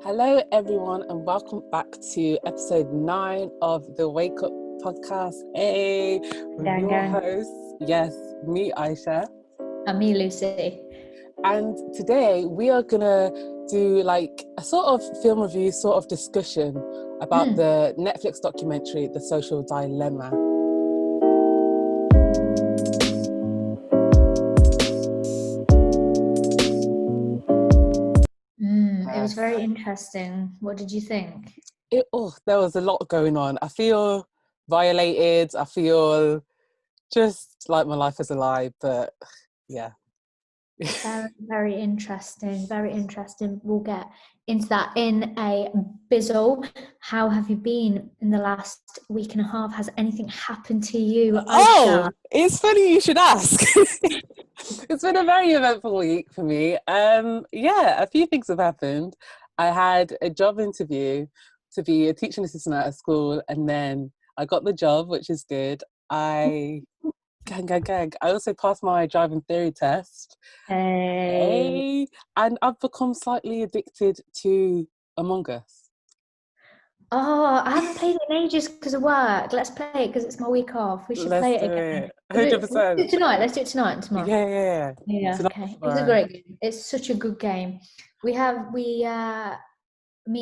Hello, everyone, and welcome back to episode 9 of the Wake Up podcast. Hey, with your hosts, yes, me, Aisha. And me, Lucy. And today we are gonna do like a sort of film review, sort of discussion about the Netflix documentary, The Social Dilemma. It was very interesting. What did you think? There was a lot going on. I feel violated. I feel just like my life is a lie, but yeah. Very, very interesting. Very interesting. We'll get into that in a bizzle. How have you been in the last week and a half? Has anything happened to you, Aisha? Oh, it's funny you should ask. It's been a very eventful week for me. Yeah, a few things have happened. I had a job interview to be a teaching assistant at a school, and then I got the job, which is good. I also passed my driving theory test. Hey. And I've become slightly addicted to Among Us. Oh, I haven't played it in ages because of work. Let's play it because it's my week off. We should play it again. 100%. Let's do it tonight. Let's do it tonight and tomorrow. Yeah. Yeah, okay. It's a great game. It's such a good game. Me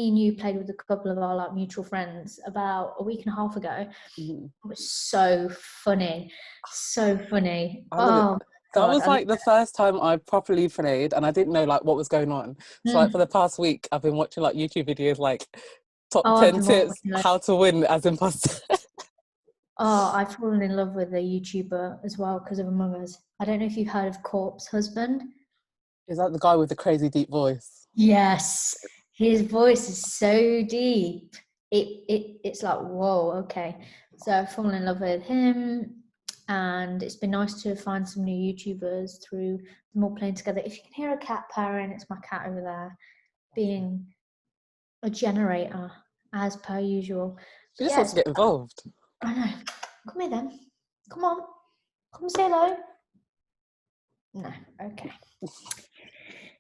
and you played with a couple of our mutual friends about a week and a half ago. Mm-hmm. It was so funny. So funny. That was like the first time I properly played, and I didn't know like what was going on. So like for the past week, I've been watching like YouTube videos like top 10 tips how to win as imposter. I've fallen in love with a YouTuber as well because of Among Us. I don't know if you've heard of Corpse Husband. Is that the guy with the crazy deep voice? Yes, his voice is so deep. It's like, whoa, okay. So I've fallen in love with him, and it's been nice to find some new YouTubers through them all playing together. If you can hear a cat purring, it's my cat over there being a generator, as per usual. She just wants to get involved. I know. Come here then. Come on. Come say hello. No, okay.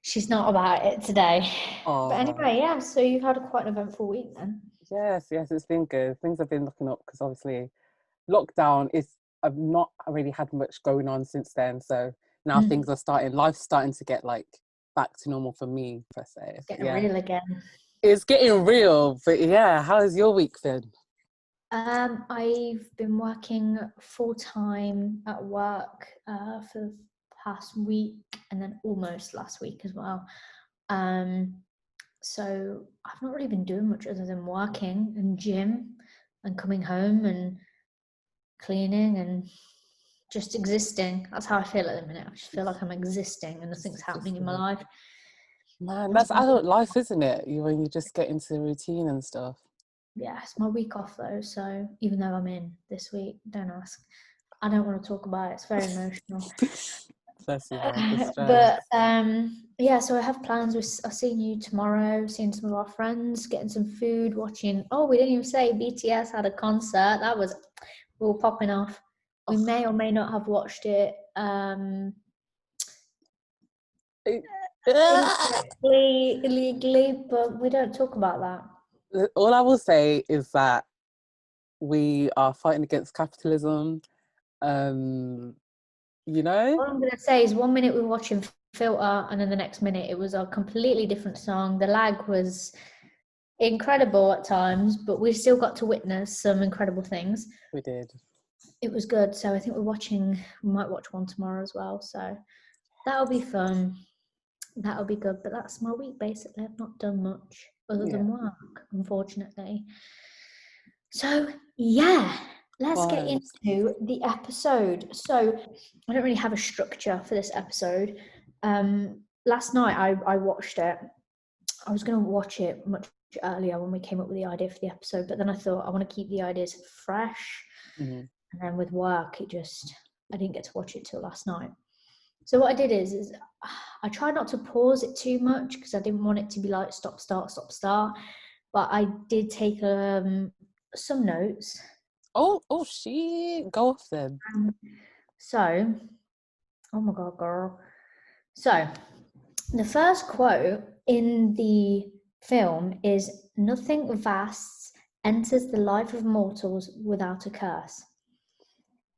She's not about it today. But anyway, yeah, so you've had quite an eventful week then. Yes, it's been good. Things have been looking up because obviously lockdown I've not really had much going on since then. So now things are life's starting to get like back to normal for me, per se. It's getting real again. It's getting real, but yeah, how has your week been? I've been working full-time at work for the past week and then almost last week as well. So I've not really been doing much other than working and gym and coming home and cleaning and just existing. That's how I feel at the minute. I just feel like I'm existing and nothing's happening in my life. Man, that's adult life, isn't it? When you just get into the routine and stuff. Yeah, it's my week off though, so even though I'm in this week, don't ask. I don't want to talk about it. It's very emotional. But yeah, so I have plans. I've seen you tomorrow, seeing some of our friends, getting some food, watching. Oh, we didn't even say BTS had a concert. That was all popping off. We may or may not have watched it. Illegally, but we don't talk about that. All I will say is that we are fighting against capitalism. You know? All I'm going to say is 1 minute we were watching Filter and then the next minute it was a completely different song. The lag was incredible at times, but we still got to witness some incredible things. We did. It was good. So I think we might watch one tomorrow as well. So that'll be fun. That'll be good. But that's my week basically. I've not done much other than work, unfortunately. So yeah, let's get into the episode. So I don't really have a structure for this episode. Last night I watched it. I was going to watch it much earlier when we came up with the idea for the episode, but then I thought I want to keep the ideas fresh. And then with work, I didn't get to watch it till last night. So what I did is I tried not to pause it too much because I didn't want it to be like stop, start, stop, start. But I did take some notes. Oh, shit. Go off then. So, oh my God, girl. So, the first quote in the film is "Nothing Vast Enters the Life of Mortals Without a Curse,"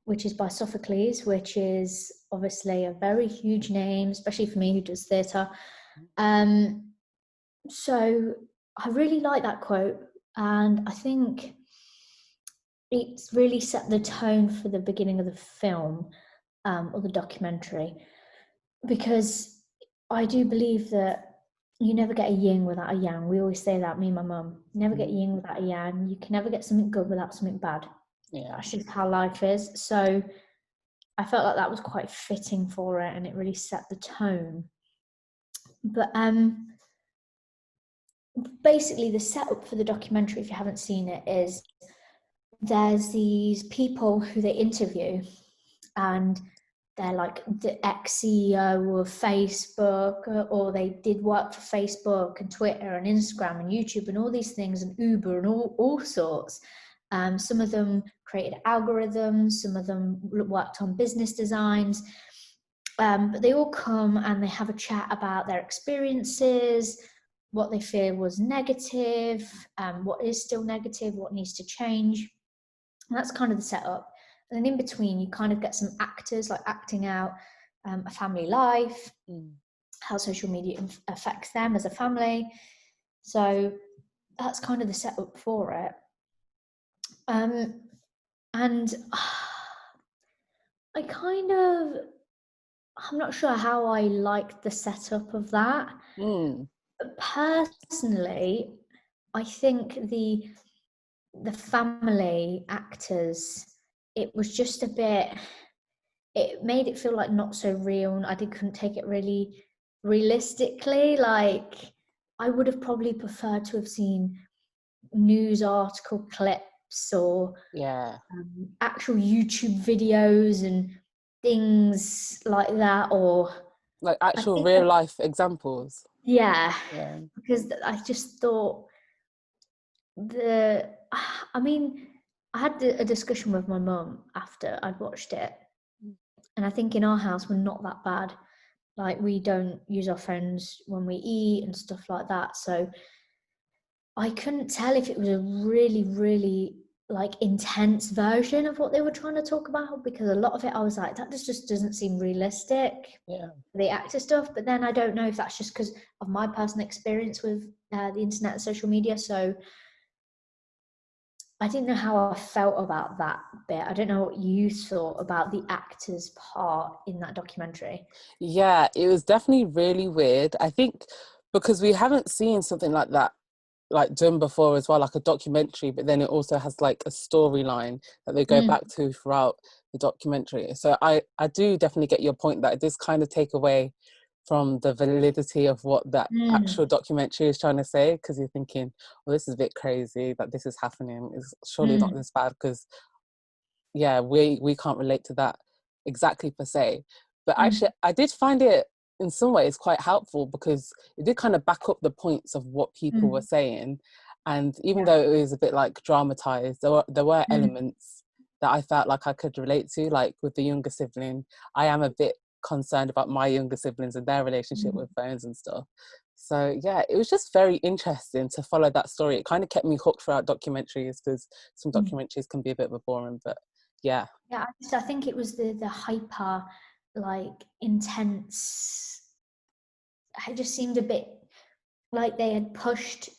which is by Sophocles, which is obviously a very huge name, especially for me who does theatre. So I really like that quote, and I think it's really set the tone for the beginning of the film, or the documentary, because I do believe that you never get a yin without a yang. We always say that, me and my mum. Never get yin without a yang. You can never get something good without something bad. Yeah. That's just how life is. So I felt like that was quite fitting for it, and it really set the tone. But basically the setup for the documentary, if you haven't seen it, is there's these people who they interview, and they're like the ex-CEO of Facebook, or they did work for Facebook and Twitter and Instagram and YouTube and all these things, and Uber and all sorts. Some of them created algorithms, some of them worked on business designs, but they all come and they have a chat about their experiences, what they feel was negative, what is still negative, what needs to change. And that's kind of the setup. And then in between, you kind of get some actors like acting out a family life, how social media affects them as a family. So that's kind of the setup for it. And I kind of, I'm not sure how I liked the setup of that. Personally, I think the family actors, it was just a bit, it made it feel like not so real, and couldn't take it really realistically. Like, I would have probably preferred to have seen news article clips or actual YouTube videos and things like that, or like actual real life examples. Yeah, because I just thought I mean, I had a discussion with my mum after I'd watched it, and I think in our house we're not that bad. Like, we don't use our phones when we eat and stuff like that. So I couldn't tell if it was a really, really like intense version of what they were trying to talk about, because a lot of it I was like, that just doesn't seem realistic. The actor stuff. But then I don't know if that's just because of my personal experience with the internet and social media. So I didn't know how I felt about that bit. I don't know what you thought about the actor's part in that documentary. Yeah, it was definitely really weird. I think because we haven't seen something like that like done before as well, like a documentary, but then it also has like a storyline that they go back to throughout the documentary. So I do definitely get your point that it does kind of take away from the validity of what that actual documentary is trying to say, because you're thinking, well, this is a bit crazy that this is happening. It's surely not this bad, because we can't relate to that exactly per se. But actually I did find it in some ways quite helpful, because it did kind of back up the points of what people were saying. And even though it was a bit like dramatized, there were elements that I felt like I could relate to, like with the younger sibling. I am a bit concerned about my younger siblings and their relationship with phones and stuff. So yeah, it was just very interesting to follow that story. It kind of kept me hooked throughout documentaries, because some documentaries can be a bit of a boring, but yeah, I think it was the hyper, like, intense. It just seemed a bit like they had pushed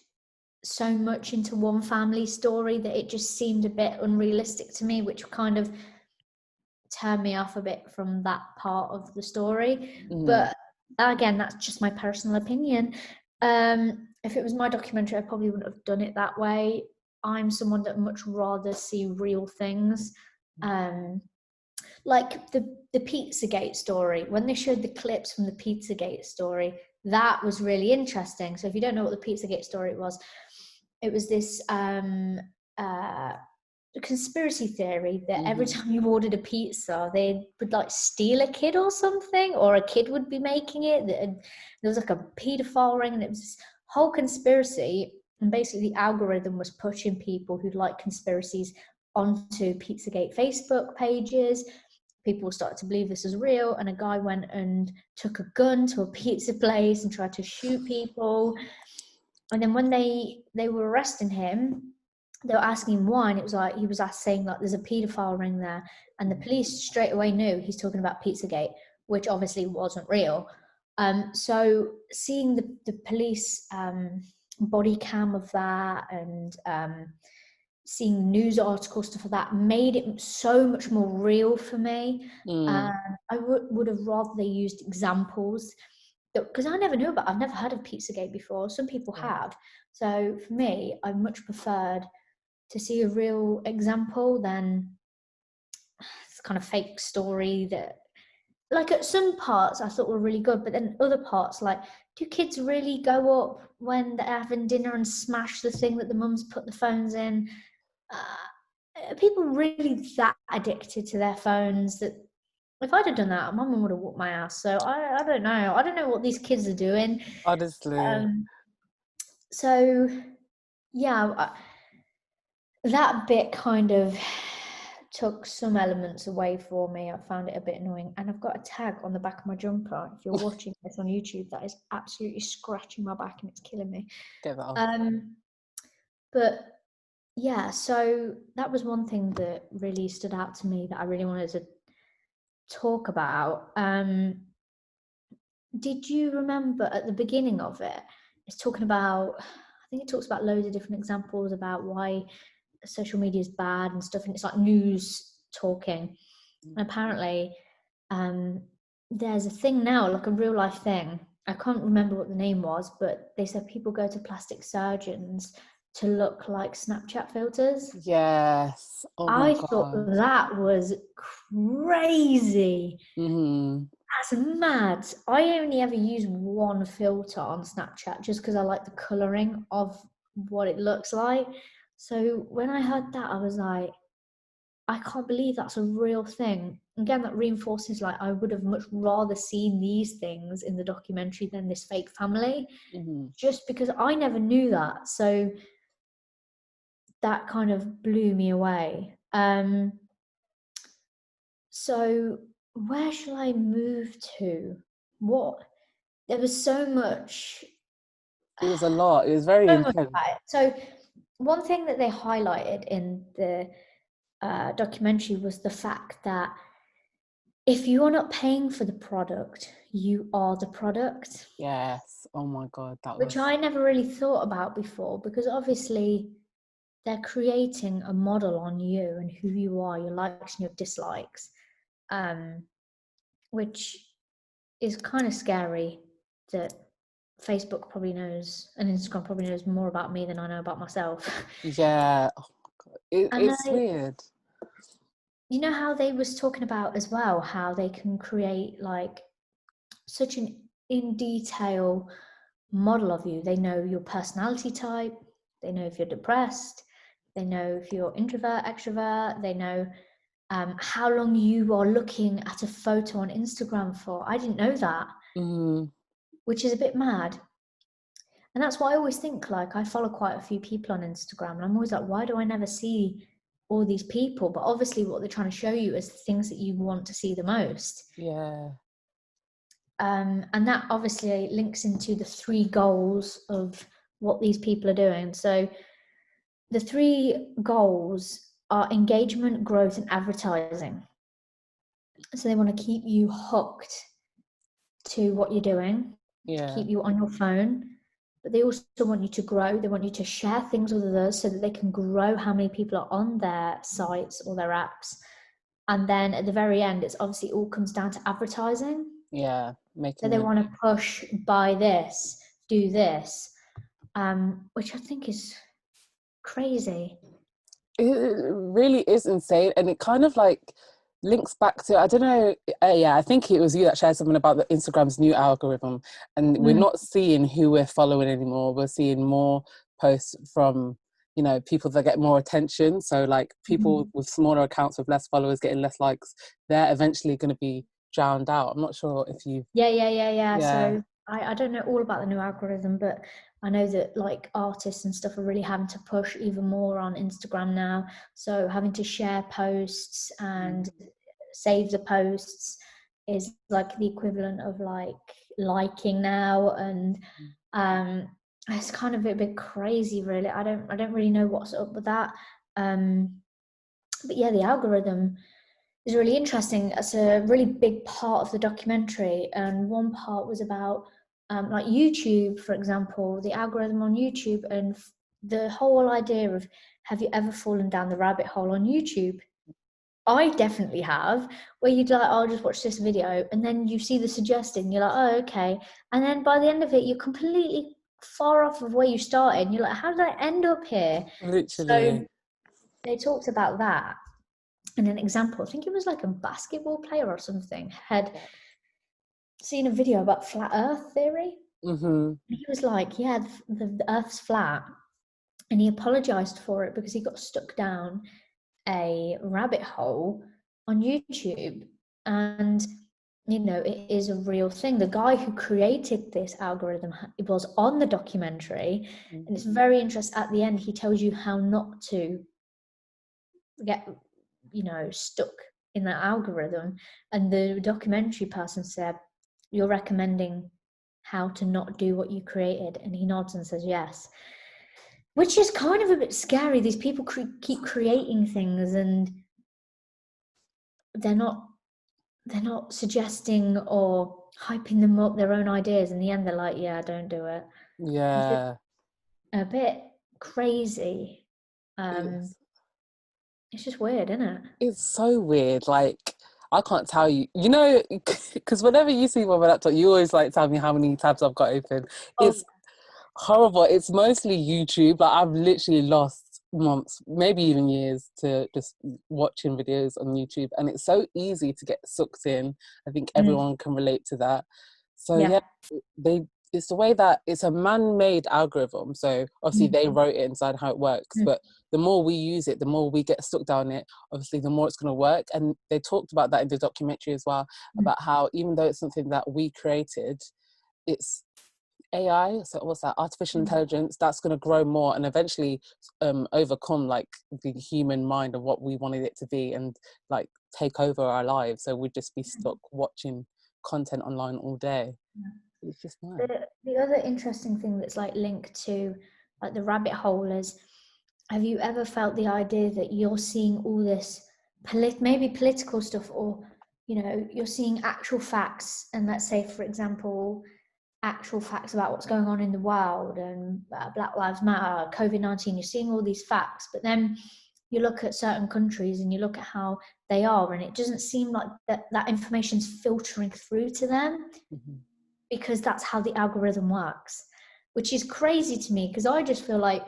so much into one family story that it just seemed a bit unrealistic to me, which kind of turned me off a bit from that part of the story. But again, that's just my personal opinion. If it was my documentary, I probably wouldn't have done it that way. I'm someone that much rather see real things. Like the Pizzagate story, when they showed the clips from the Pizzagate story, that was really interesting. So if you don't know what the Pizzagate story was, it was this conspiracy theory that every time you ordered a pizza, they would like steal a kid or something, or a kid would be making it. There was like a paedophile ring, and it was this whole conspiracy. And basically, the algorithm was pushing people who like conspiracies onto Pizzagate Facebook pages. People started to believe this was real, and a guy went and took a gun to a pizza place and tried to shoot people. And then when they were arresting him, they were asking him why, and it was like he was saying like there's a paedophile ring there, and the police straight away knew he's talking about Pizzagate, which obviously wasn't real. So seeing the police body cam of that, and seeing news articles, stuff like that, made it so much more real for me. I would have rather they used examples, because I've never heard of Pizzagate before. Some people have. So for me, I much preferred to see a real example than this kind of fake story that, like, at some parts I thought were really good, but then other parts, like, do kids really go up when they're having dinner and smash the thing that the mums put the phones in? Are people really that addicted to their phones that if I'd have done that, my mum would have whooped my ass? So I don't know. I don't know what these kids are doing. Honestly. So yeah, that bit kind of took some elements away for me. I found it a bit annoying, and I've got a tag on the back of my jumper. If you're watching this on YouTube, that is absolutely scratching my back and it's killing me. Get that off. But yeah, so that was one thing that really stood out to me that I really wanted to talk about. Did you remember at the beginning of it, it's talking about, I think it talks about loads of different examples about why social media is bad and stuff, and it's like news talking. And apparently there's a thing now, like a real life thing, I can't remember what the name was, but they said people go to plastic surgeons to look like Snapchat filters. Yes. Oh my I thought God. that was crazy. Mm-hmm. That's mad. I only ever use one filter on Snapchat just because I like the colouring of what it looks like. So when I heard that, I was like, I can't believe that's a real thing. Again, that reinforces, like, I would have much rather seen these things in the documentary than this fake family, just because I never knew that. So that kind of blew me away. So where shall I move to? What? There was so much. It was a lot. It was very So much intense. about it. So one thing that they highlighted in the documentary was the fact that if you are not paying for the product, you are the product. Yes. Oh my God. That Which was. I never really thought about before, because obviously they're creating a model on you and who you are, your likes and your dislikes, which is kind of scary that Facebook probably knows and Instagram probably knows more about me than I know about myself. Yeah. Oh my God. And It's weird. you know how they was talking about as well, how they can create like such an in detail model of you. They know your personality type, they know if you're depressed, they know if you're introvert, extrovert, they know how long you are looking at a photo on Instagram for. I didn't know that, which is a bit mad. And that's why I always think, like, I follow quite a few people on Instagram, and I'm always like, why do I never see all these people? But obviously, what they're trying to show you is the things that you want to see the most. Yeah. And that obviously links into the 3 goals of what these people are doing. So the 3 goals are engagement, growth, and advertising. So they want to keep you hooked to what you're doing, to Yeah. keep you on your phone, but they also want you to grow. They want you to share things with others so that they can grow how many people are on their sites or their apps. And then at the very end, it's obviously all comes down to advertising. Yeah. So Making they it. want to push, buy this, do this, which I think is crazy. It really is insane, and it kind of like links back to, I don't know. Yeah, I think it was you that shared something about the Instagram's new algorithm, and we're not seeing who we're following anymore. We're seeing more posts from, you know, people that get more attention. So like people with smaller accounts with less followers getting less likes, they're eventually going to be drowned out. I'm not sure if you. Yeah. Yeah. So I don't know all about the new algorithm, but I know that like artists and stuff are really having to push even more on Instagram now. So having to share posts and save the posts is like the equivalent of like liking now. And it's kind of a bit crazy, really. I don't really know what's up with that. But yeah, the algorithm is really interesting. It's a really big part of the documentary, and one part was about like YouTube, for example, the algorithm on YouTube, and the whole idea of, have you ever fallen down the rabbit hole on YouTube? I definitely have, where you'd like, oh, I'll just watch this video, and then you see the suggested, and you're like, oh, okay, and then by the end of it, you're completely far off of where you started, and you're like, how did I end up here? So Literally. they talked about that, and an example, I think it was like a basketball player or something, had seen a video about flat Earth theory. Mm-hmm. He was like, yeah, the Earth's flat, and he apologized for it because he got stuck down a rabbit hole on YouTube. And, you know, it is a real thing. The guy who created this algorithm was on the documentary. And it's very interesting. At the end, he tells you how not to get, you know, stuck in that algorithm. And the documentary person said, you're recommending how to not do what you created? And he nods and says, yes. Which is kind of a bit scary. These people keep creating things, and they're not suggesting or hyping them up their own ideas. In the end, they're like, yeah, don't do it. It's Yeah. a bit crazy. Um, It's it's just weird, isn't it? it's so weird. Like, I can't tell you. You know, because whenever you see my laptop, you always like tell me how many tabs I've got open. Oh, It's horrible. It's mostly YouTube. Like, I've literally lost months, maybe even years, to just watching videos on YouTube, and it's so easy to get sucked in. I think mm, everyone can relate to that. So yeah. yeah, they it's the way that it's a man-made algorithm. So obviously they Mm, wrote it inside how it works, mm, but the more we use it, the more we get stuck down it. Obviously, the more it's going to work. And they talked about that in the documentary as well, mm, about how even though it's something that we created, it's AI, so what's that? Artificial mm, intelligence, that's going to grow more and eventually overcome like the human mind of what we wanted it to be, and like take over our lives. So we'd just be mm. stuck watching content online all day. It's just mad. The other interesting thing that's like linked to like the rabbit hole is, have you ever felt the idea that you're seeing all this maybe political stuff, or you know, you're seeing actual facts, and let's say for example actual facts about what's going on in the world, and Black Lives Matter, COVID-19, you're seeing all these facts, but then you look at certain countries and you look at how they are, and it doesn't seem like that information's filtering through to them, Mm-hmm. because that's how the algorithm works, which is crazy to me, because I just feel like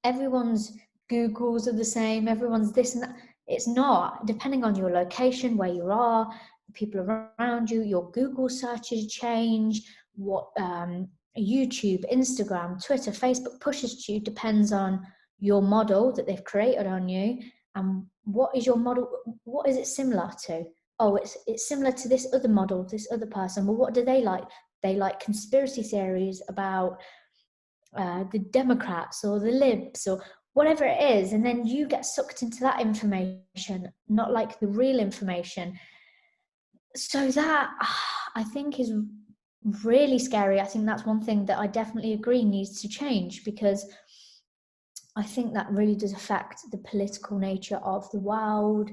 everyone's Googles are the same, everyone's this and that. It's not. Depending on your location, where you are, the people around you, your Google searches change. What YouTube, Instagram, Twitter, Facebook pushes to you depends on your model that they've created on you. And what is your model? What is it similar to? Oh, it's similar to this other model, this other person. Well, what do they like? They like conspiracy theories about the Democrats or the Libs or whatever it is, and then you get sucked into that information, not like the real information. So that I think is really scary. I think that's one thing that I definitely agree needs to change, because I think that really does affect the political nature of the world.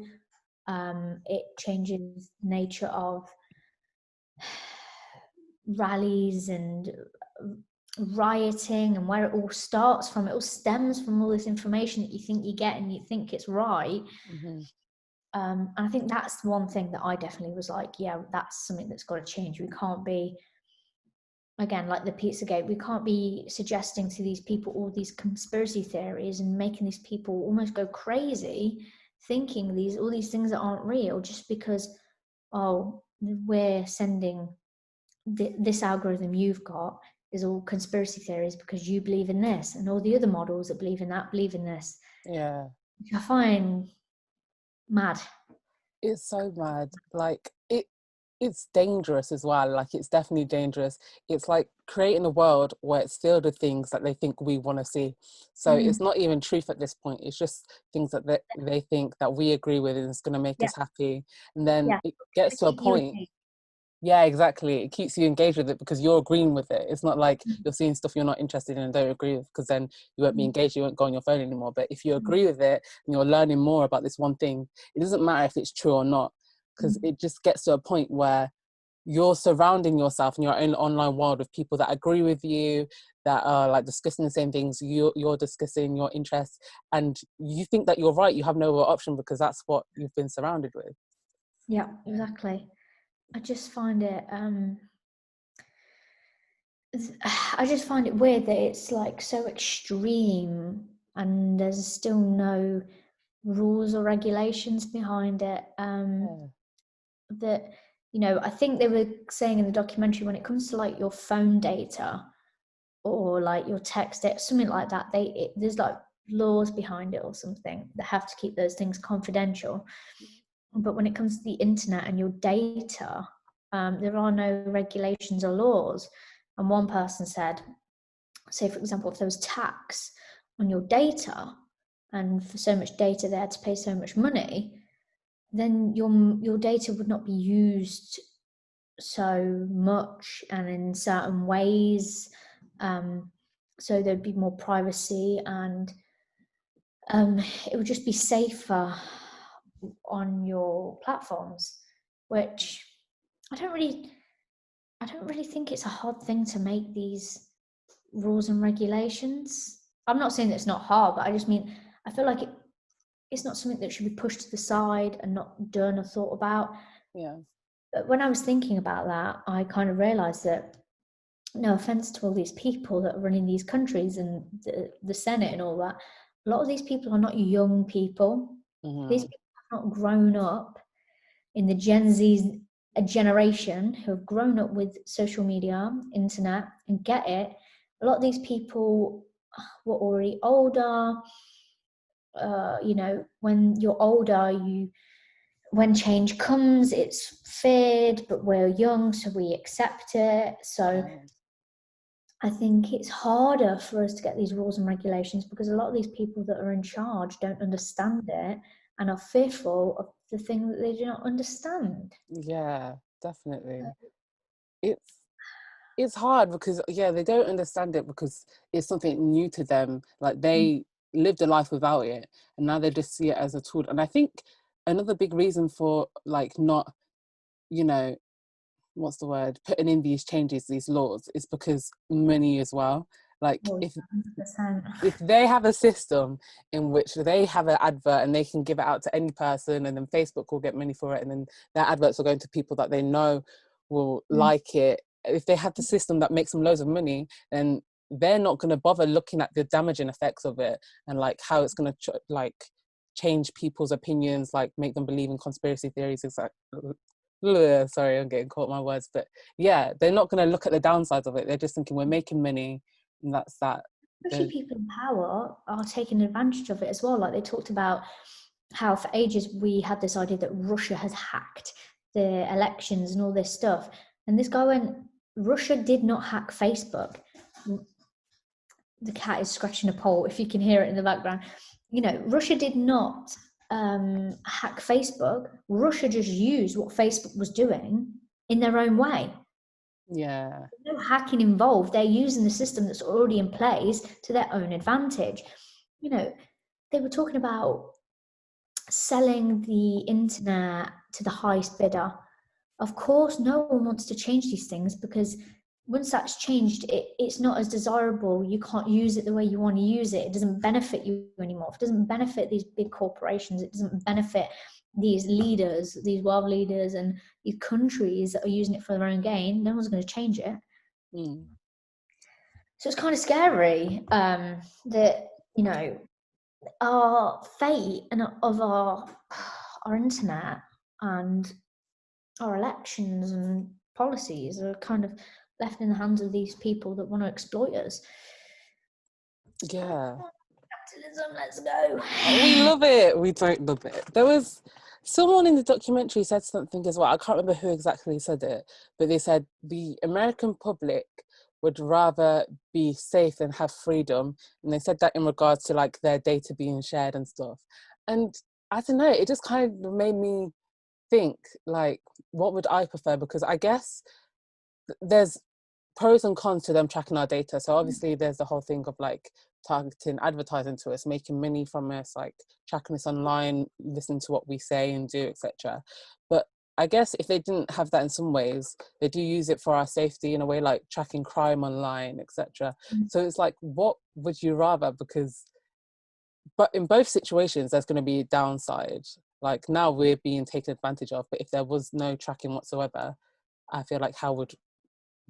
It changes the nature of rallies and rioting, and where it all starts from. It all stems from all this information that you think you get and you think it's right. Mm-hmm. And I think that's one thing that I definitely was like, yeah, that's something that's got to change. We can't be, again, like the Pizzagate, we can't be suggesting to these people all these conspiracy theories and making these people almost go crazy, thinking all these things that aren't real, just because, oh, we're sending this algorithm you've got is all conspiracy theories because you believe in this, and all the other models that believe in that believe in this, Yeah, which I find mad. it's so mad. Like it's dangerous as well. Like it's definitely dangerous. It's like creating a world where it's filled with things that they think we want to see. So it's Mm, not even truth at this point. It's just things that they think that we agree with and it's going to make yeah, us happy. And then yeah. it gets to a Keep you point. engaged. Yeah, exactly. It keeps you engaged with it because you're agreeing with it. It's not like you're seeing stuff you're not interested in and don't agree with, because then you won't be engaged, you won't go on your phone anymore. But if you agree with it and you're learning more about this one thing, it doesn't matter if it's true or not, because it just gets to a point where you're surrounding yourself in your own online world with people that agree with you, that are like discussing the same things you're discussing, your interests, and you think that you're right. You have no other option because that's what you've been surrounded with. Yeah, exactly. I just find it I just find it weird that it's like so extreme and there's still no rules or regulations behind it. Yeah. That, I think they were saying in the documentary, when it comes to like your phone data or like your text data, something like that, there's like laws behind it or something that have to keep those things confidential. But when it comes to the internet and your data, there are no regulations or laws. And one person said, say for example, if there was tax on your data, and for so much data they had to pay so much money, then your data would not be used so much and in certain ways. So there'd be more privacy, and it would just be safer on your platforms, which I don't really think it's a hard thing to make these rules and regulations. I'm not saying that it's not hard, but I just mean I feel like it's not something that should be pushed to the side and not done or thought about. Yeah. But when I was thinking about that, I kind of realized that, no offense to all these people that are running these countries and the Senate and all that, a lot of these people are not young people. These Mm-hmm. people have not grown up in the Gen Z generation who have grown up with social media, internet, and get it. A lot of these people were already older. When you're older, when change comes, it's feared, but we're young, so we accept it. So Yeah. I think it's harder for us to get these rules and regulations because a lot of these people that are in charge don't understand it and are fearful of the thing that they do not understand. Yeah, definitely. It's it's hard because yeah, they don't understand it because it's something new to them. Like they lived a life without it and now they just see it as a tool. And I think another big reason for like not, you know, what's the word, putting in these changes, these laws, is because money as well. Like Oh, 100%. if they have a system in which they have an advert and they can give it out to any person, and then Facebook will get money for it, and then their adverts will go to people that they know will like it. If they have the system that makes them loads of money, then they're not going to bother looking at the damaging effects of it and like how it's going to like change people's opinions, like make them believe in conspiracy theories. Sorry, I'm getting caught my words, but yeah, they're not going to look at the downsides of it. They're just thinking we're making money, and that's that. Especially people in power are taking advantage of it as well. Like they talked about how for ages we had this idea that Russia has hacked the elections and all this stuff. And this guy went, Russia did not hack Facebook. The cat is scratching a pole, if you can hear it in the background. Russia did not hack Facebook. Russia just used what Facebook was doing in their own way. Yeah. There's no hacking involved. They're using the system that's already in place to their own advantage. They were talking about selling the internet to the highest bidder. Of course, no one wants to change these things because once that's changed, it's not as desirable. You can't use it the way you want to use it. It doesn't benefit you anymore. It doesn't benefit these big corporations. It doesn't benefit these leaders, these world leaders, and these countries that are using it for their own gain. No one's going to change it. Mm. So it's kind of scary that our fate and of our internet and our elections and policies are kind of left in the hands of these people that want to exploit us. Yeah. Capitalism, let's go. We love it. We don't love it. There was someone in the documentary said something as well. I can't remember who exactly said it, but they said the American public would rather be safe than have freedom. And they said that in regards to like their data being shared and stuff. And I don't know, it just kind of made me think, like, what would I prefer? Because I guess there's pros and cons to them tracking our data. So obviously there's the whole thing of like targeting advertising to us, making money from us, like tracking us online, listening to what we say and do, etc. But I guess if they didn't have that in some ways, they do use it for our safety in a way, like tracking crime online, etc. So it's like, what would you rather? Because, but in both situations, there's going to be a downside. Like now we're being taken advantage of, but if there was no tracking whatsoever, I feel like how would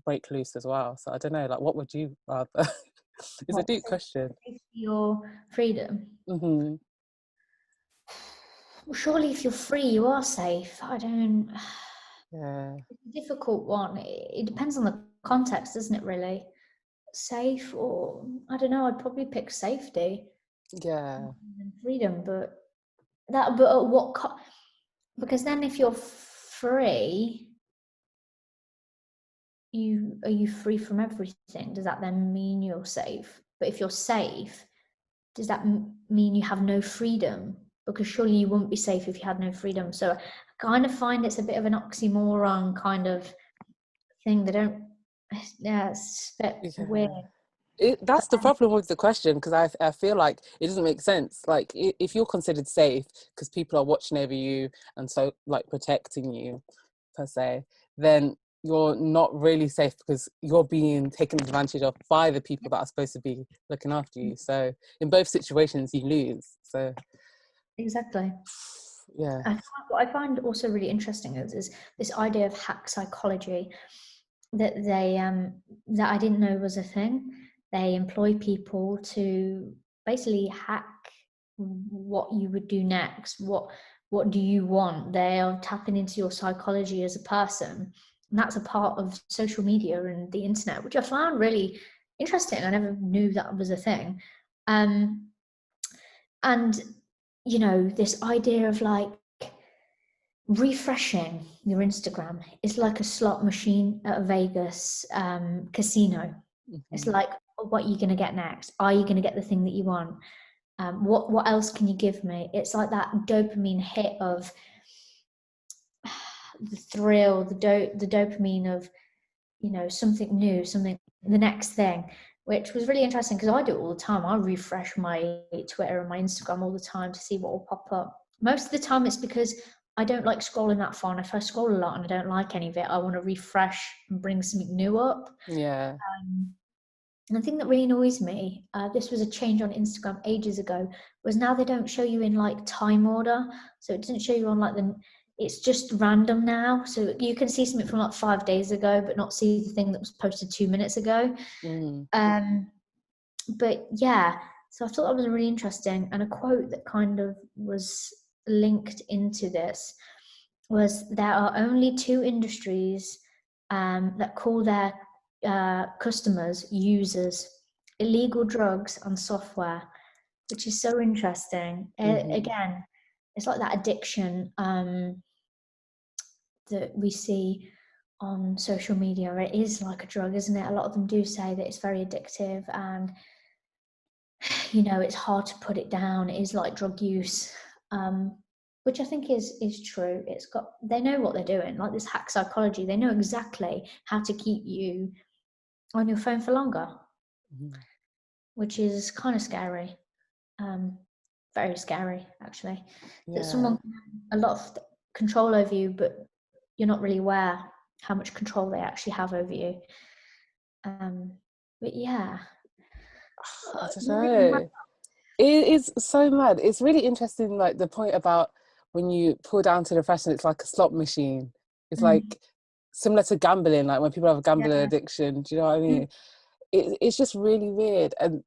break loose as well. So I don't know, like, what would you rather? It's a What, deep question. safety or freedom? Mm-hmm. Well, surely if you're free, you are safe. I don't. Yeah. It's a difficult one. It depends on the context, doesn't it, really? Safe or, I don't know, I'd probably pick safety Yeah. and freedom, but at what because then if you're free, are you free from everything? Does that then mean you're safe? But if you're safe, does that mean you have no freedom? Because surely you wouldn't be safe if you had no freedom. So I kind of find it's a bit of an oxymoron kind of thing. They don't. Yeah, it's a bit weird. Yeah. That's the problem with the question, because I feel like it doesn't make sense. Like if you're considered safe because people are watching over you and so like protecting you per se, then you're not really safe because you're being taken advantage of by the people that are supposed to be looking after you. So in both situations, you lose. So Exactly. yeah. What I find also really interesting is this idea of hack psychology that that I didn't know was a thing. They employ people to basically hack what you would do next. What do you want? They are tapping into your psychology as a person, and that's a part of social media and the internet, which I found really interesting. I never knew that was a thing. And this idea of like refreshing your Instagram is like a slot machine at a Vegas casino. It's Mm-hmm. like, what are you going to get next? Are you going to get the thing that you want? What else can you give me? It's like that dopamine hit of the thrill, the dopamine of something new, something the next thing, which was really interesting because I do it all the time. I refresh my Twitter and my Instagram all the time to see what will pop up. Most of the time it's because I don't like scrolling that far, and if I scroll a lot and I don't like any of it, I want to refresh and bring something new up. Yeah. And the thing that really annoys me, this was a change on Instagram ages ago, was now they don't show you in like time order. So it doesn't show you on like it's just random now. So you can see something from like 5 days ago, but not see the thing that was posted 2 minutes ago. Mm. But yeah, so I thought that was really interesting. And a quote that kind of was linked into this was, there are only two industries that call their customers users: illegal drugs and software, which is so interesting. Mm-hmm. Again, it's like that addiction that we see on social media. It is like a drug, isn't it? A lot of them do say that it's very addictive, and it's hard to put it down. It is like drug use, which I think is true. They know what they're doing, like this hack psychology. They know exactly how to keep you on your phone for longer, Mm-hmm. which is kind of scary. Very scary, actually, that Yeah. someone can have a lot of control over you, but you're not really aware how much control they actually have over you. But yeah, I don't really mad. know. It is so mad. It's really interesting, like the point about when you pull down to the fashion, it's like a slot machine. It's Mm, like similar to gambling, like when people have a gambling yeah. addiction. Do you know what I Mm, mean? It's just really weird. And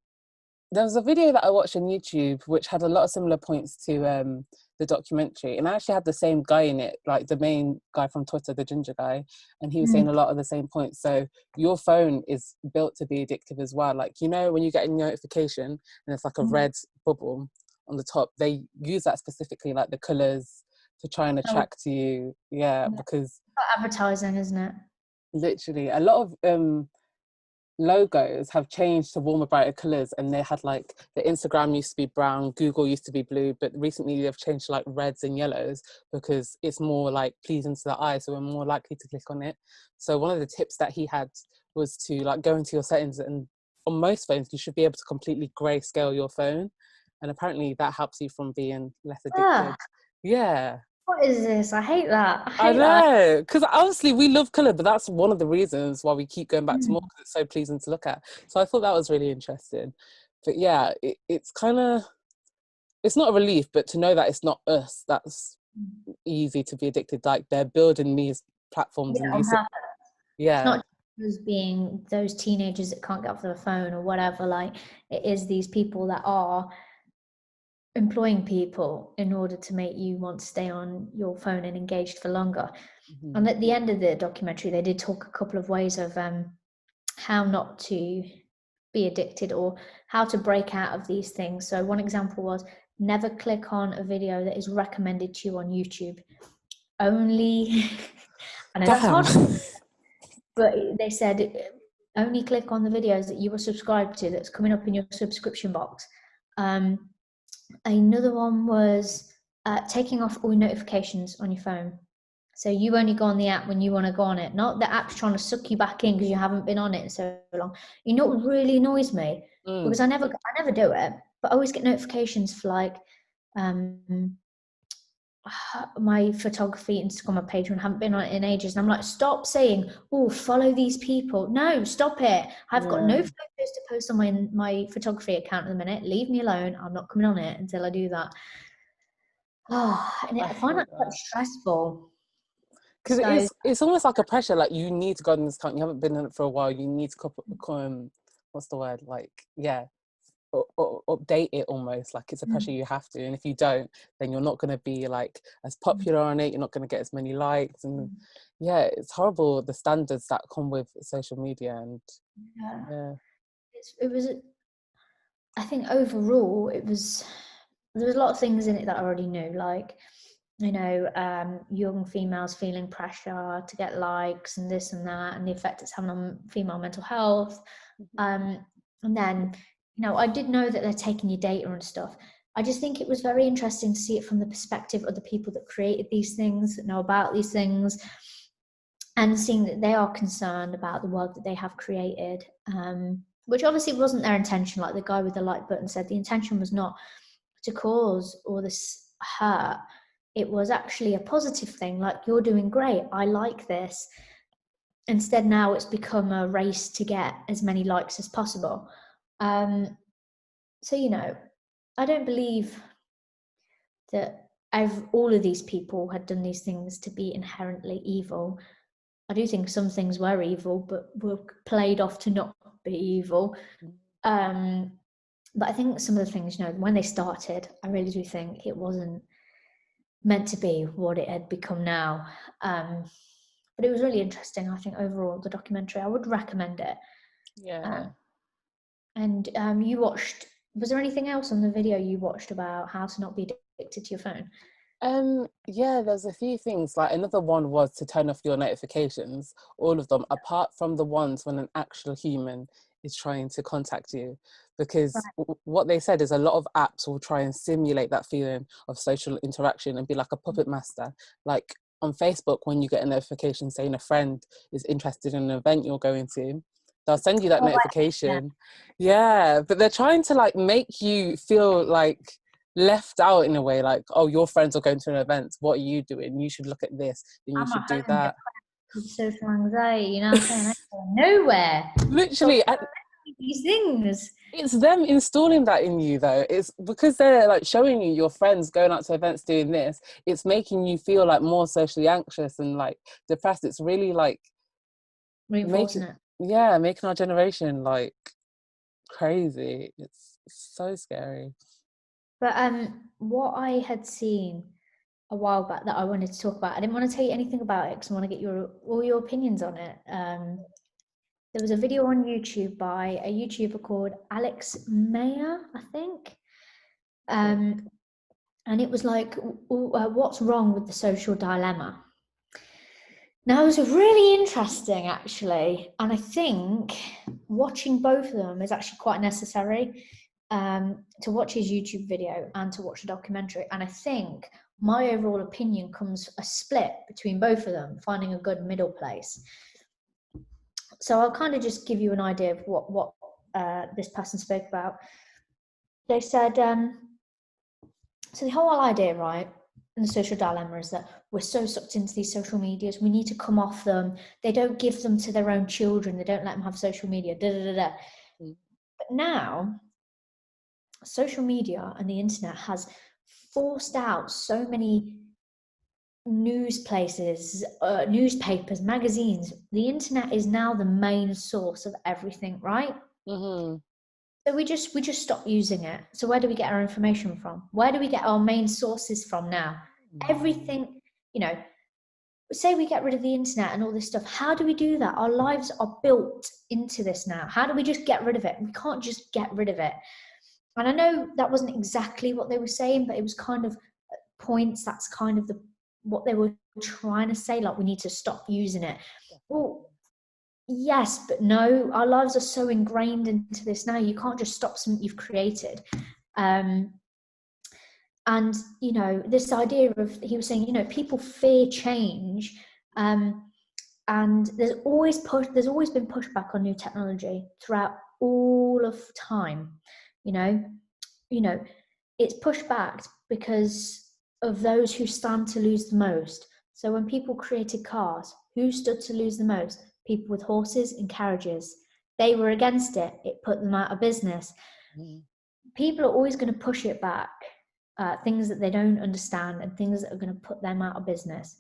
there was a video that I watched on YouTube which had a lot of similar points to the documentary, and I actually had the same guy in it, like the main guy from Twitter, the ginger guy, and he was saying mm, a lot of the same points. So your phone is built to be addictive as well. Like, when you get a notification and it's like a mm. red bubble on the top, they use that specifically, like the colors, to try and Oh, attract you. Yeah, yeah. because Advertising, isn't it? literally a lot of logos have changed to warmer, brighter colours, and they had like the Instagram used to be brown, Google used to be blue, but recently they've changed to like reds and yellows because it's more like pleasing to the eye, so we're more likely to click on it. So one of the tips that he had was to like go into your settings, and on most phones you should be able to completely grayscale your phone, and apparently that helps you from being less Ah, addicted. Yeah. what is this? I hate that. I I hate that. know, because obviously we love colour, but that's one of the reasons why we keep going back to more, Mm. because it's so pleasing to look at. So I thought that was really interesting. But yeah, it's kind of, it's not a relief, but to know that it's not us, that's easy to be addicted. Like they're building these platforms Yeah, and on these, purpose. It's yeah. not just being those teenagers that can't get off their phone or whatever. Like, it is these people that are employing people in order to make you want to stay on your phone and engaged for longer. Mhm. And at the end of the documentary, they did talk a couple of ways of how not to be addicted or how to break out of these things. So one example was never click on a video that is recommended to you on YouTube. Only, I know that's Damn. hard, but they said only click on the videos that you are subscribed to that's coming up in your subscription box. Another one was taking off all notifications on your phone. So you only go on the app when you want to go on it, not the app's trying to suck you back in because you haven't been on it in so long. You know what really annoys me? Mm, Because I never do it, but I always get notifications for like um, my photography Instagram page when I haven't been on it in ages. And I'm like, stop saying, oh, follow these people. No, stop it. I've got no yeah, photos to post on my photography account at the minute. Leave me alone. I'm not coming on it until I do that. Oh, and I I find hate that quite that. stressful. Because So it's almost like a pressure, like you need to go on this account, you haven't been in it for a while, you need to, what's the word? Like, yeah, or update it almost, like it's a pressure you have to, and if you don't, then you're not going to be like as popular on it, you're not going to get as many likes, and yeah, it's horrible the standards that come with social media. And yeah, yeah. it was. I think overall, there was a lot of things in it that I already knew, like young females feeling pressure to get likes and this and that, and the effect it's having on female mental health. And then, I did know that they're taking your data and stuff. I just think it was very interesting to see it from the perspective of the people that created these things, that know about these things, and seeing that they are concerned about the world that they have created, which obviously wasn't their intention. Like the guy with the like button said, the intention was not to cause all this hurt. It was actually a positive thing, like, you're doing great, I like this. Instead, now it's become a race to get as many likes as possible. So I don't believe that all of these people had done these things to be inherently evil. I do think some things were evil, but were played off to not be evil. But I think some of the things, when they started, I really do think it wasn't meant to be what it had become now. But it was really interesting. I think overall, the documentary, I would recommend it. Yeah. Um, and you watched, was there anything else on the video you watched about how to not be addicted to your phone? Yeah, there's a few things. Like another one was to turn off your notifications, all of them, apart from the ones when an actual human is trying to contact you. Because Right. what they said is a lot of apps will try and simulate that feeling of social interaction and be like a puppet master. Like on Facebook, when you get a notification saying a friend is interested in an event you're going to, they'll send you that Oh, yeah. notification. Yeah, but they're trying to like make you feel like left out in a way, like, oh, your friends are going to an event, what are you doing? You should look at this, then you I'm should at do home that. with social anxiety, you know what I'm saying? I go nowhere. So Literally, and these things. it's them installing that in you though. It's because they're like showing you your friends going out to events doing this, it's making you feel like more socially anxious and like depressed. It's really like Reinforcing making, it. yeah, making our generation like crazy. It's so scary. But what I had seen a while back that I wanted to talk about, I didn't want to tell you anything about it because I want to get all your opinions on it. There was a video on YouTube by a YouTuber called Alex Mayer, I think. Okay. And it was like, what's wrong with the social dilemma? Now, it was really interesting, actually, and I think watching both of them is actually quite necessary, to watch his YouTube video and to watch the documentary. And I think my overall opinion comes a split between both of them, finding a good middle place. So I'll kind of just give you an idea of what this person spoke about. They said, so the whole idea, right, and the social dilemma is that we're so sucked into these social medias, we need to come off them. They don't give them to their own children. They don't let them have social media. Da, da, da, da. But now, social media and the internet has forced out so many news places, newspapers, magazines. The internet is now the main source of everything, right? Mm-hmm. So we just stop using it. So where do we get our information from? Where do we get our main sources from now? Everything, say we get rid of the internet and all this stuff. How do we do that? Our lives are built into this now. How do we just get rid of it? We can't just get rid of it. And I know that wasn't exactly what they were saying, but it was kind of points. That's kind of what they were trying to say. Like, we need to stop using it. Well, yes, but no. Our lives are so ingrained into this now. You can't just stop something you've created. And this idea of, he was saying, people fear change, and there's always been pushback on new technology throughout all of time. It's pushed back because of those who stand to lose the most. So when people created cars, who stood to lose the most? People with horses and carriages. They were against it. It put them out of business. People are always going to push it back, things that they don't understand and things that are going to put them out of business.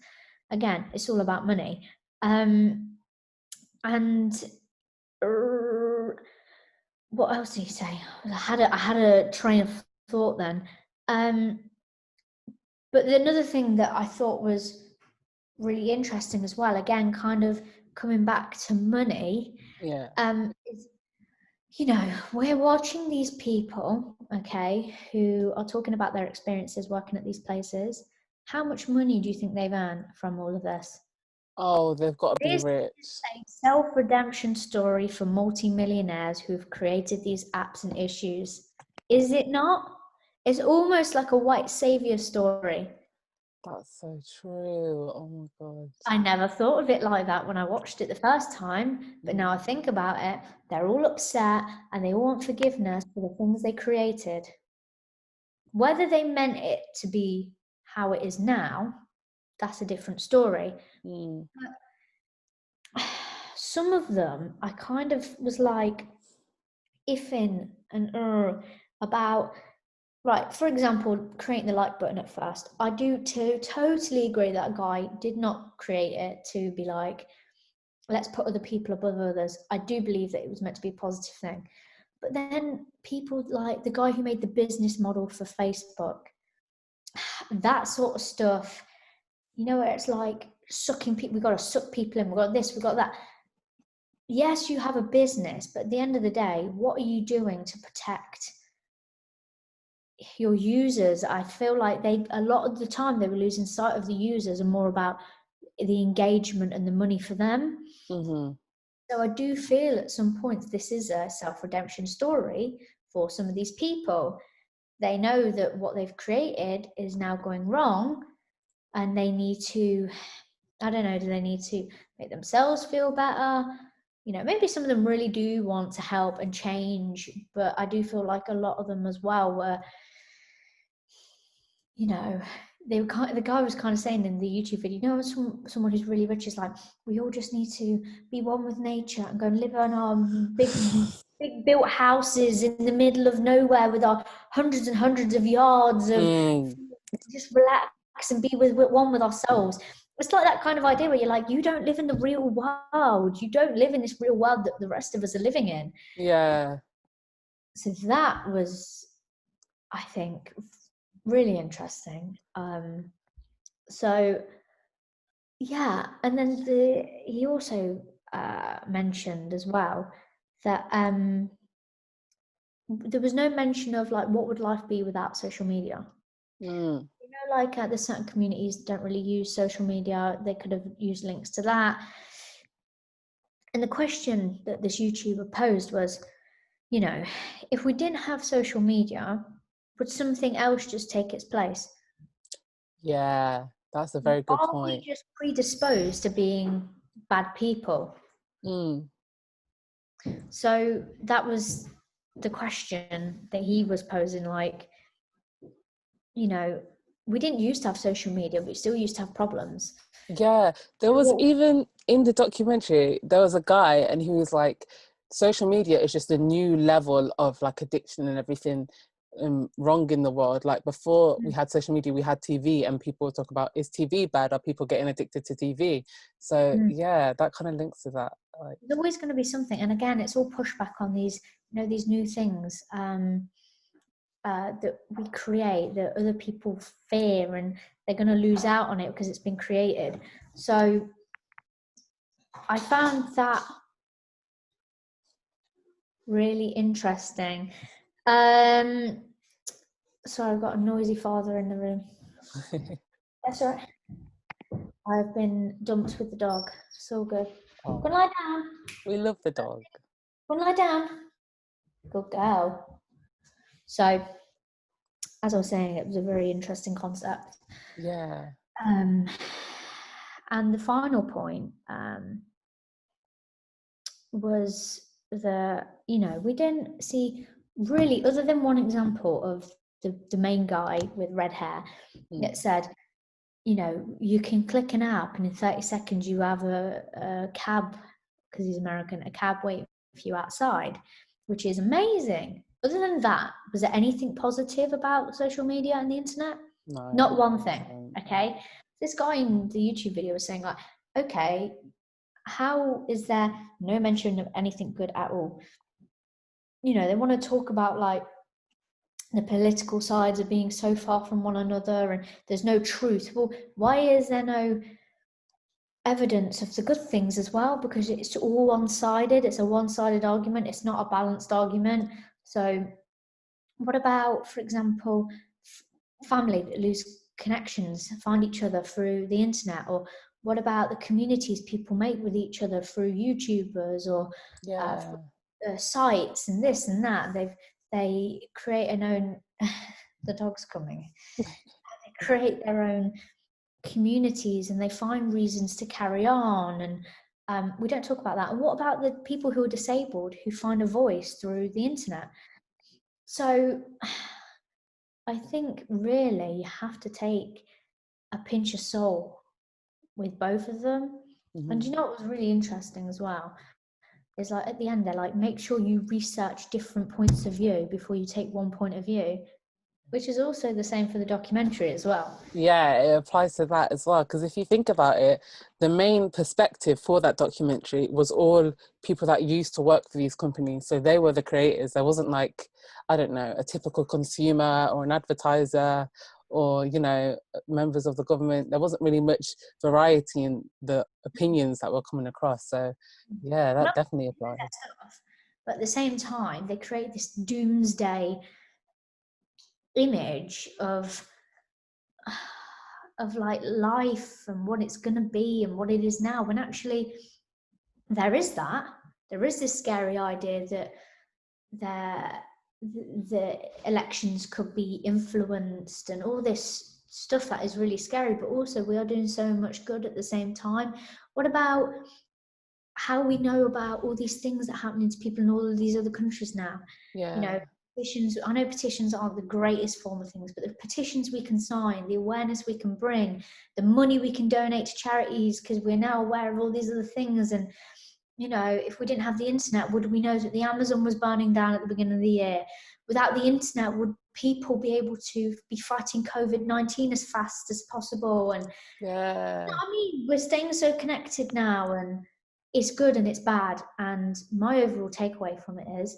Again, it's all about money. And what else did he say? I had a train of thought then. But another thing that I thought was really interesting as well, again, kind of coming back to money, is, we're watching these people, okay, who are talking about their experiences working at these places. How much money do you think they've earned from all of this? Oh, they've got to be This rich. is a self-redemption story for multi-millionaires who've created these apps and issues. Is it not? It's almost like a white savior story. That's so true. Oh my God. I never thought of it like that when I watched it the first time, but now I think about it, they're all upset and they all want forgiveness for the things they created. Whether they meant it to be how it is now, that's a different story. But some of them, I kind of was like iffing and about, right, for example, creating the like button at first. I do totally agree that a guy did not create it to be like, let's put other people above others. I do believe that it was meant to be a positive thing. But then people like the guy who made the business model for Facebook, that sort of stuff, where it's like sucking people, we've got to suck people in, we've got this, we've got that. Yes, you have a business, but at the end of the day, what are you doing to protect your users? I feel like a lot of the time they were losing sight of the users and more about the engagement and the money for them. So I do feel at some points this is a self-redemption story for some of these people. They know that what they've created is now going wrong, and they need to, I don't know, do they need to make themselves feel better? Maybe some of them really do want to help and change, but I do feel like a lot of them as well were, the guy was kind of saying in the YouTube video, someone who's really rich is like, we all just need to be one with nature and go and live on our big built houses in the middle of nowhere with our hundreds and hundreds of yards of just relax and be with one with ourselves. It's like that kind of idea where you're like, you don't live in the real world. You don't live in this real world that the rest of us are living in. Yeah. So that was, I think, really interesting. So yeah, and then he also mentioned as well that there was no mention of like what would life be without social media. like there's certain communities don't really use social media. They could have used links to that. And the question that this YouTuber posed was, if we didn't have social media, would something else just take its place? Yeah, that's a very good Are we point. just predisposed to being bad people? So that was the question that he was posing, like, we didn't used to have social media, but we still used to have problems. Yeah, there was even in the documentary, there was a guy and he was like, social media is just a new level of like addiction and everything wrong in the world. Like before we had social media, we had TV and people would talk about, is TV bad? Are people getting addicted to TV? So yeah, that kind of links to that. Like, there's always going to be something. And again, it's all pushback on these, these new things that we create that other people fear, and they're going to lose out on it because it's been created. So I found that really interesting. Sorry, I've got a noisy father in the room. That's all right. I've been dumped with the dog. So good. oh, Go and lie down. we love the dog. Go and lie down. Good girl. So, as I was saying, it was a very interesting concept. Yeah. And the final point was we didn't see really, other than one example of the main guy with red hair that said, you can click an app and in 30 seconds you have a cab, because he's American, a cab waiting for you outside, which is amazing. Other than that, was there anything positive about social media and the internet? No. Not one thing. Okay. This guy in the YouTube video was saying, like, okay, how is there no mention of anything good at all? They want to talk about like the political sides of being so far from one another and there's no truth. Well, why is there no evidence of the good things as well? Because it's all one-sided. It's a one-sided argument. It's not a balanced argument. So what about, for example, family that lose connections, find each other through the internet? Or what about the communities people make with each other through YouTubers or sites and this and that? They create an own the dog's coming. They create their own communities and they find reasons to carry on, and we don't talk about that. And what about the people who are disabled who find a voice through the internet? So I think really you have to take a pinch of salt with both of them. And you know what was really interesting as well is, like, at the end they're like, make sure you research different points of view before you take one point of view, which is also the same for the documentary as well. Yeah, it applies to that as well. Because if you think about it, the main perspective for that documentary was all people that used to work for these companies. So they were the creators. There wasn't like, I don't know, a typical consumer or an advertiser or, members of the government. There wasn't really much variety in the opinions that were coming across. So yeah, that definitely applies. But at the same time, they create this doomsday image of like life and what it's going to be and what it is now, when actually there is this scary idea that the elections could be influenced and all this stuff that is really scary, but also we are doing so much good at the same time. What about how we know about all these things that are happening to people in all of these other countries now? Petitions, I know petitions aren't the greatest form of things, but the petitions we can sign, the awareness we can bring, the money we can donate to charities, because we're now aware of all these other things. And if we didn't have the internet, would we know that the Amazon was burning down at the beginning of the year? Without the internet, would people be able to be fighting COVID-19 as fast as possible? And we're staying so connected now, and it's good and it's bad. And my overall takeaway from it is,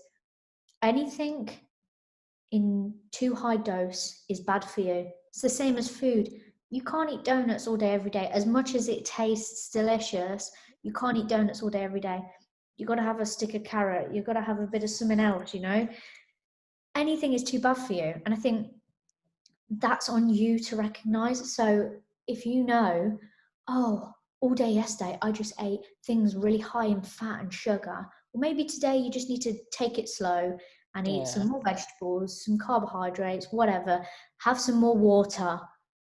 anything in too high dose is bad for you. It's the same as food. You can't eat donuts all day, every day. As much as it tastes delicious, you can't eat donuts all day, every day. You've got to have a stick of carrot. You've got to have a bit of something else, Anything is too bad for you. And I think that's on you to recognize. So if you know, oh, all day yesterday I just ate things really high in fat and sugar, well, maybe today you just need to take it slow and eat some more vegetables, some carbohydrates, whatever, have some more water.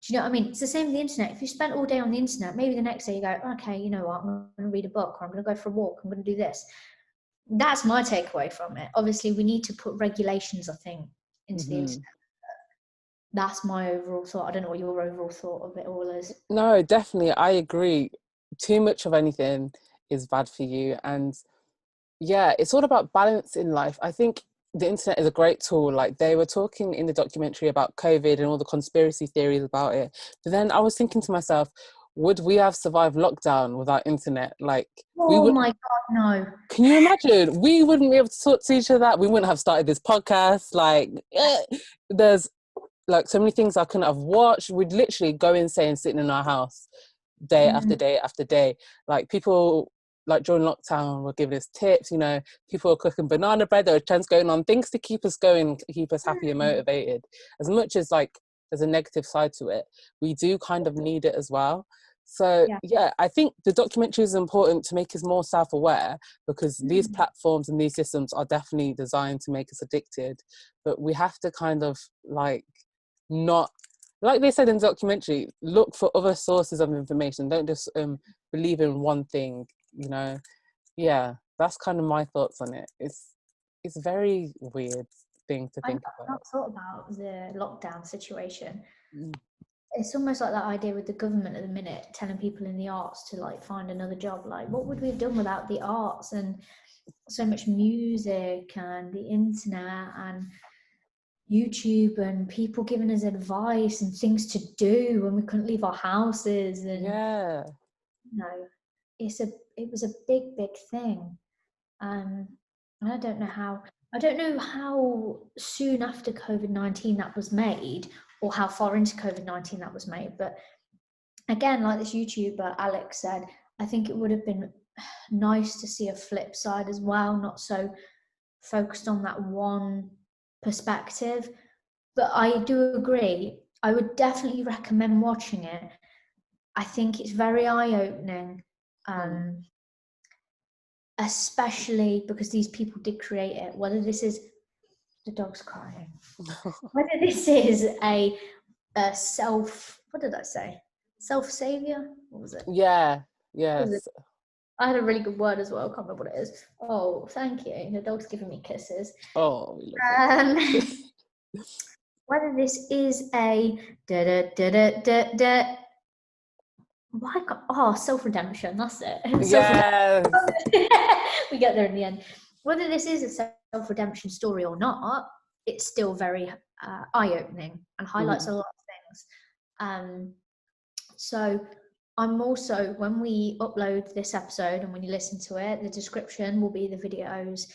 Do you know what I mean? It's the same with the internet. If you spent all day on the internet, maybe the next day you go, okay, you know what, I'm going to read a book, or I'm going to go for a walk, I'm going to do this. That's my takeaway from it. Obviously, we need to put regulations, I think, into the internet. That's my overall thought. I don't know what your overall thought of it all is. No, definitely, I agree. Too much of anything is bad for you. And yeah, it's all about balance in life. I think the internet is a great tool. Like, they were talking in the documentary about COVID and all the conspiracy theories about it. But then I was thinking to myself, would we have survived lockdown without internet? Like, we Oh would. my God, no. Can you imagine? We wouldn't be able to talk to each other. We wouldn't have started this podcast. Like, there's like so many things I couldn't have watched. We'd literally go insane sitting in our house day after day after day. Like, people, like during lockdown, were giving us tips, you know, people were cooking banana bread, there were trends going on, things to keep us going, keep us happy and motivated. As much as like there's a negative side to it, we do kind of need it as well. So yeah, I think the documentary is important to make us more self-aware, because these platforms and these systems are definitely designed to make us addicted. But we have to kind of like not, like they said in the documentary, look for other sources of information. Don't just believe in one thing, you know. Yeah, that's kind of my thoughts on it. It's a very weird thing to think I've about. not thought about the lockdown situation. Mm. It's almost like that idea with the government at the minute telling people in the arts to like find another job. Like, what would we have done without the arts and so much music and the internet and YouTube and people giving us advice and things to do when we couldn't leave our houses? And you know, it was a big thing. And I don't know how soon after COVID-19 that was made, or how far into COVID-19 that was made. But again, like this YouTuber Alex said, I think it would have been nice to see a flip side as well, not so focused on that one perspective. But I do agree, I would definitely recommend watching it. I think it's very eye-opening, especially because these people did create it. Whether this is, the dog's crying, whether this is a self, what did I say? Self-savior? What was it? Yeah, yes. I had a really good word as well. I can't remember what it is. Oh, thank you. The dog's giving me kisses. Oh, whether this is a da-da-da-da-da-da, self-redemption, that's it. Yes. We get there in the end. Whether this is a self-redemption story or not, it's still very eye-opening and highlights a lot of things. So I'm also, when we upload this episode and when you listen to it, the description will be the videos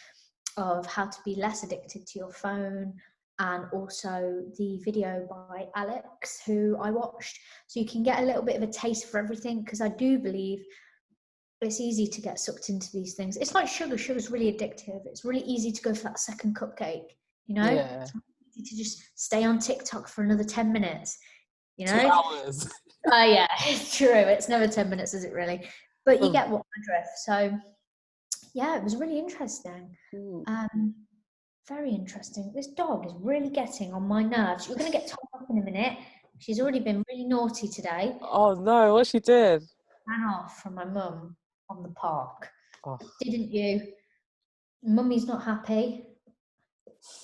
of how to be less addicted to your phone, and also the video by Alex, who I watched. So you can get a little bit of a taste for everything, because I do believe it's easy to get sucked into these things. It's like sugar. Sugar's really addictive. It's really easy to go for that second cupcake, you know? Yeah. It's really easy to just stay on TikTok for another 10 minutes, you know? 2 hours. Oh, yeah, it's true. It's never 10 minutes, is it really? But you get what I drift. So, yeah, it was really interesting. Very interesting. This dog is really getting on my nerves. You're going to get told off in a minute. She's already been really naughty today. Oh, no, what she did? Ran off from my mum on the park. Oh. Didn't you? Mummy's not happy.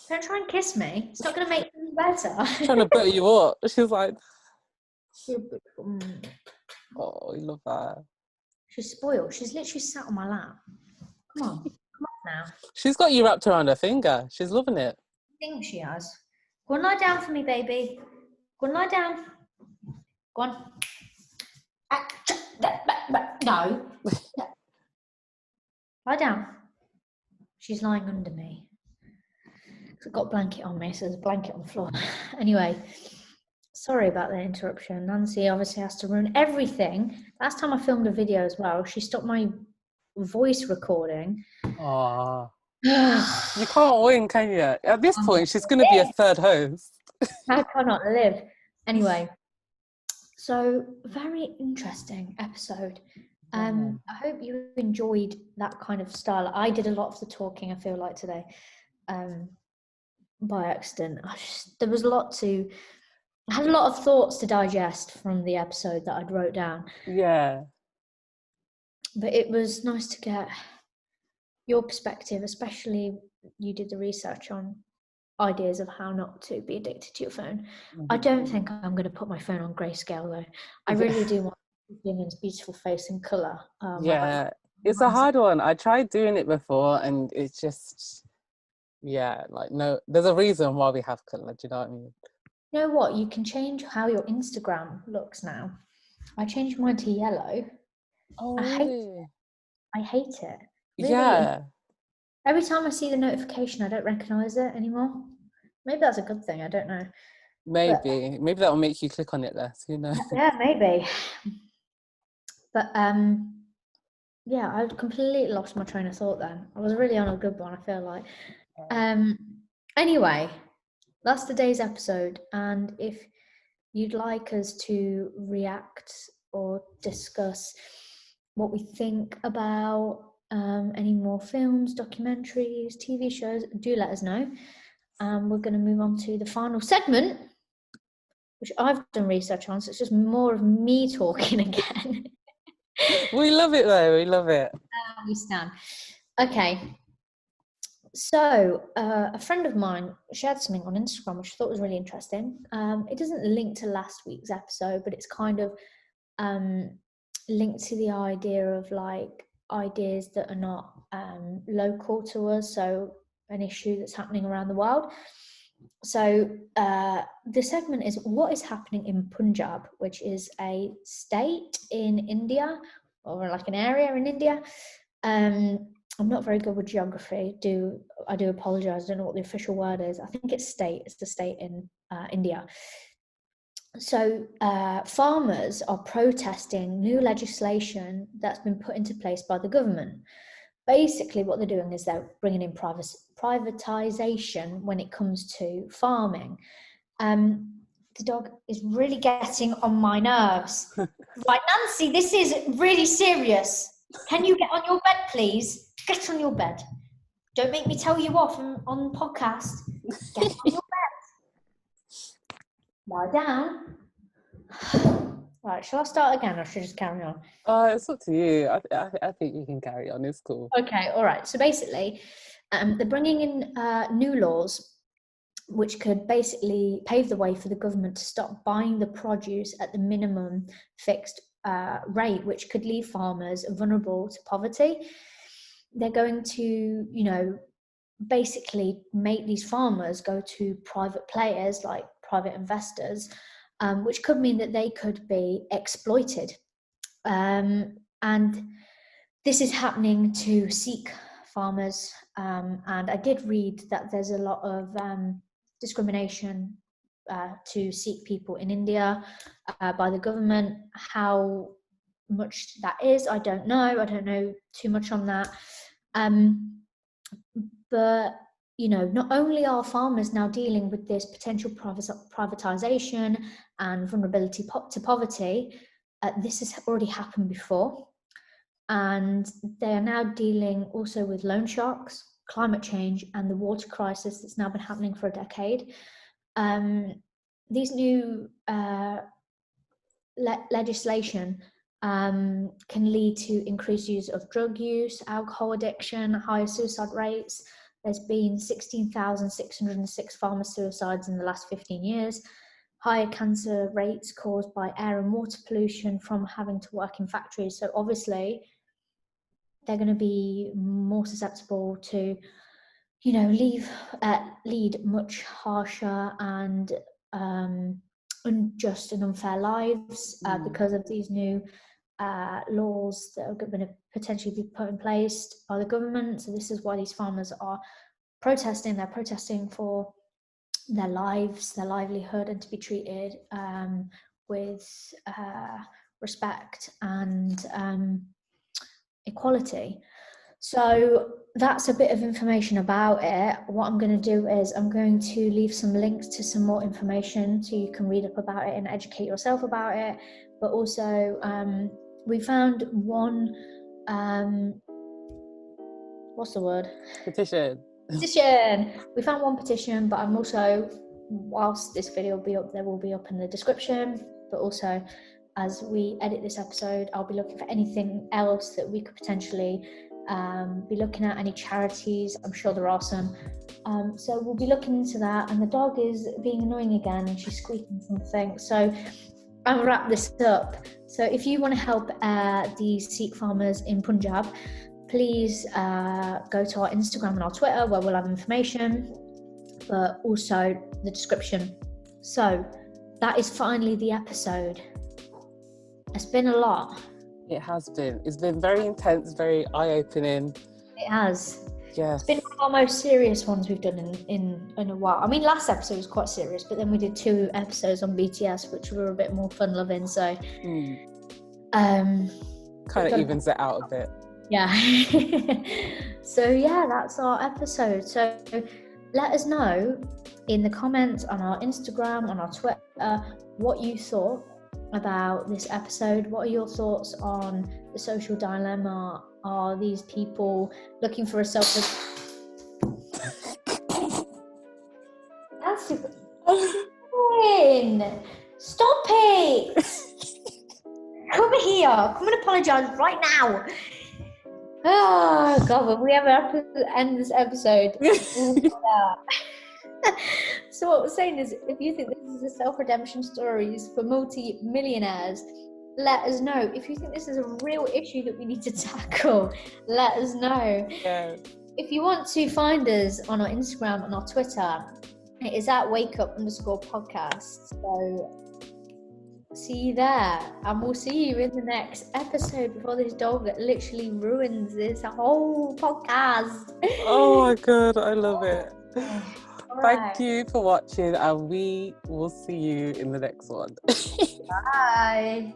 Don't try and kiss me. It's not going to make things better. Trying to butter you up. She's like, oh, you love that. She's spoiled. She's literally sat on my lap. Come on now. She's got you wrapped around her finger. She's loving it. I think she has. Go and lie down for me, baby. Go and lie down. Go on. No. Lie down. She's lying under me. I've got a blanket on me, so there's a blanket on the floor. Anyway, sorry about the interruption. Nancy obviously has to ruin everything. Last time I filmed a video as well, she stopped my voice recording. Aww. You can't win, can you? At this point, she's going to be a third host. I cannot live. Anyway, so very interesting episode. I hope you enjoyed that kind of style. I did a lot of the talking, I feel like, today, by accident. There was I had a lot of thoughts to digest from the episode that I'd wrote down. Yeah. But it was nice to get your perspective, especially you did the research on ideas of how not to be addicted to your phone. I don't think I'm going to put my phone on grayscale though. I really do want Women's beautiful face and colour. Yeah, it's a hard one. I tried doing it before and it's just, like, no, there's a reason why we have colour, do you know what I mean? You know what? You can change how your Instagram looks now. I changed mine to yellow. Oh, I hate really? it. I hate it. Really, Yeah. every time I see the notification, I don't recognise it anymore. Maybe that's a good thing. I don't know. Maybe that will make you click on it less, who knows? Yeah, maybe. But yeah, I completely lost my train of thought then. I was really on a good one, I feel like. Anyway, that's today's episode. And if you'd like us to react or discuss what we think about any more films, documentaries, TV shows, do let us know. We're going to move on to the final segment, which I've done research on, so it's just more of me talking again. We love it though, we love it. We stand. Okay. So, a friend of mine shared something on Instagram, which I thought was really interesting. It doesn't link to last week's episode, but it's kind of linked to the idea of like ideas that are not local to us, so an issue that's happening around the world. So, the segment is what is happening in Punjab, which is a state in India, or like an area in India. I'm not very good with geography. I do apologise. I don't know what the official word is. I think it's state. It's the state in India. So farmers are protesting new legislation that's been put into place by the government. Basically, what they're doing is they're bringing in privatisation when it comes to farming. The dog is really getting on my nerves. Right, Nancy, this is really serious. Can you get on your bed, please? Get on your bed. Don't make me tell you off on podcast. Get on your bed. Lie down. Right, shall I start again or should I just carry on? It's up to you. I think you can carry on. It's cool. Okay, all right. So basically, they're bringing in new laws which could basically pave the way for the government to stop buying the produce at the minimum fixed rate, which could leave farmers vulnerable to poverty. They're going to, basically make these farmers go to private players like private investors, which could mean that they could be exploited. And this is happening to Sikh farmers. And I did read that there's a lot of discrimination to Sikh people in India by the government. How much that is, I don't know. I don't know too much on that. But not only are farmers now dealing with this potential privatization and vulnerability to poverty, this has already happened before. And they are now dealing also with loan sharks, climate change, and the water crisis that's now been happening for a decade. These new legislation can lead to increased use of drug use, alcohol addiction, higher suicide rates. There's been 16,606 farmer suicides in the last 15 years. Higher cancer rates caused by air and water pollution from having to work in factories. So obviously, they're going to be more susceptible to, lead much harsher and unjust and unfair lives because of these new laws that are going to potentially be put in place by the government. So this is why these farmers are protesting. They're protesting for their lives, their livelihood, and to be treated with respect and equality. So that's a bit of information about it. What I'm going to do is I'm going to leave some links to some more information so you can read up about it and educate yourself about it. But also, we found one, what's the word? Petition. We found one petition, but I'm also, whilst this video will be up, there will be up in the description. But also, as we edit this episode, I'll be looking for anything else that we could potentially be looking at, any charities. I'm sure there are some. So we'll be looking into that. And the dog is being annoying again, and she's squeaking something. So I'll wrap this up. So if you want to help these Sikh farmers in Punjab, please go to our Instagram and our Twitter, where we'll have information, but also the description. So that is finally the episode. It's been a lot. It has been. It's been very intense, very eye-opening. It has. Yes. It's been one of our most serious ones we've done in a while. I mean, last episode was quite serious, but then we did 2 episodes on BTS, which were a bit more fun-loving. So, kind of evens it out a bit. Yeah. So yeah, that's our episode. So let us know in the comments on our Instagram, on our Twitter, what you thought about this episode. What are your thoughts on the social dilemma? Are these people looking for a self? That's super. Stop it! Come here. Come and apologise right now. Oh God, will we ever have to end this episode? So what we're saying is, if you think this is a self-redemption stories for multi-millionaires, let us know. If you think this is a real issue that we need to tackle, let us know. Yeah. If you want to find us on our Instagram and our Twitter, it is at wakeup_podcast. So see you there, and we'll see you in the next episode before this dog literally ruins this whole podcast. Oh my God, I love it. Right. Thank you for watching, and we will see you in the next one. Bye.